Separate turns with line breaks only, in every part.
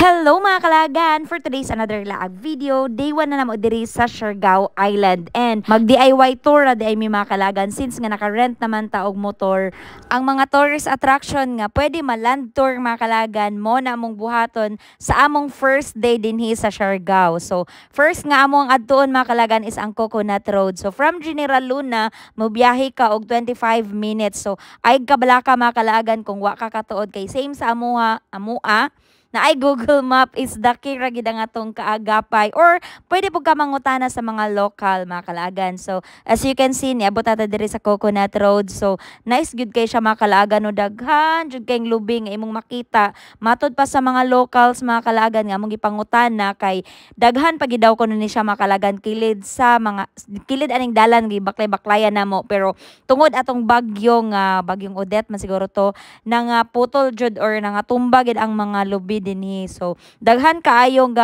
Hello mga kalagan! For today's another laag video, day 1 na namo diri sa Siargao Island and mag-DIY tour na di ay may mga kalagan since nga naka-rent naman ta og motor. Ang mga tourist attraction nga pwede ma-land tour mga kalagan mo na among buhaton sa among first day dinhi sa Siargao. So first nga among adtuon mga kalagan is ang Coconut Road. So from General Luna, mobiyahe ka og 25 minutes. So ay kabalaka mga kalagan kung wa ka katuod kay same sa amua na ay Google Map is the key ra gid ang atong kaagapay or pwede pud ka mangutana sa mga local mga kalagan. So as you can see niabot ata diri sa Coconut Road. So nice gud kay siya mga kalagan no, daghan jud kayong lubing nga imong makita. Matud pa sa mga locals mga kalagan nga among gipangutana kay daghan pa gid daw kuno ni siya mga kalagan kilid sa mga kilid aning dalan gi baklay-baklayan namo, pero tungod atong bagyong Odette man siguro to nang putol jud or nang tumba gid ang mga lubi dinhi. So daghan kaayong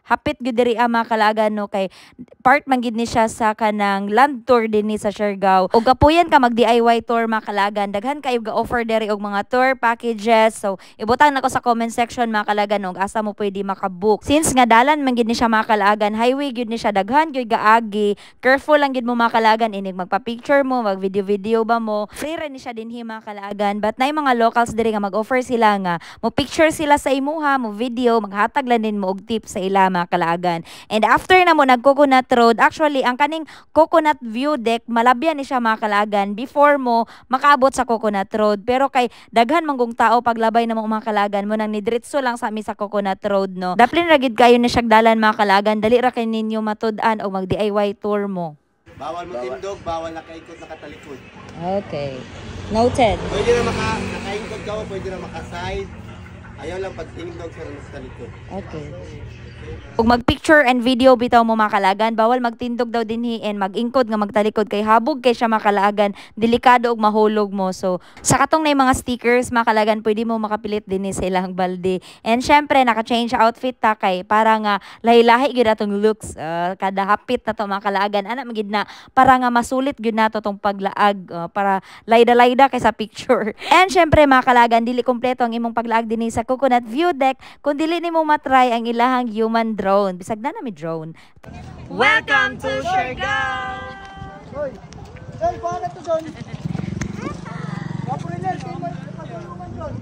hapit gud diri mga kalagan no, kay part man gid ni siya sa kanang land tour dinhi sa Siargao. Ug kapuyan ka mag DIY tour mga kalagan, daghan kayo ga-offer diri og mga tour packages. So ibutang nako sa comment section mga kalagan og asa mo pwede makabook. Since nga dalan man gid ni siya mga kalagan, highway gid ni siya, daghan gyud gaagi. Careful lang gid mo mga kalagan inig magpa-picture mo, mag video ba mo. Free ra ni siya dinhi mga kalagan. But nay mga locals diri nga mag-offer sila nga mo picture sila sa imo mo video, maghatag lang din mo og tip sa ila mga kalagan. And after na mo nag Coconut Road, actually ang kaning Coconut View Deck malabyan ni siya mga kalagan before mo makaabot sa Coconut Road. Pero kay daghan manggong tao paglabay na mo mga kalagan mo nang nidritso lang sa mi sa Coconut Road no. Daplin ra gid kayo ni siya dalan mga kalagan, dali ra kay ninyo matud-an og mag DIY tour mo.
Bawal mo tindog, bawal nakaikot nakatalikod.
Okay. Noted.
Pwede na nakaikot ka, pwede na maka-side. Ayaw lang pagtindog sa talikod. Okay.
Ug mag-picture and video bitaw mo mga kalagan, bawal magtindog daw dinhi and mag-ingkod nga magtalikod kay habog kay siya mga kalagan, delikado og mahulog mo. So sa katong nay mga stickers mga kalagan, pwede mo makapilit dinhi sa ilang balde. And syempre naka-change outfit ta kay para nga lahi-lahi gyud atong looks kada hapit na to mga kalagan. Ana magid na para nga masulit gyud nato tong paglaag, para layda-layda kay sa picture. And syempre mga kalagan, dili kompleto ang imong paglaag dinhi sa Coconut View Deck kung dili nimo matry ang ilahang human drone. Bisag na mi drone. Welcome to Siargao!
Hoy! Hoy, paano to doon? Kapuriler, kayo magpayuman doon.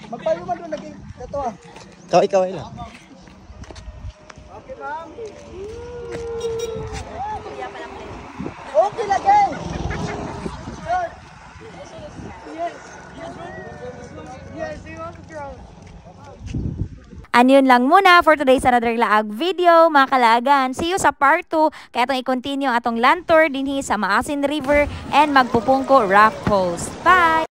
Magpayuman doon, naging ito Ikaw ay lang. Okay, ma'am. Okay, lagay! Yes, we want the drone.
Anyun lang muna for today's another laag video mga kalagan. See you sa part 2 kaya itong i-continue atong land tour dinhi sa Maasin River and Magpupungko Rock Falls. Bye!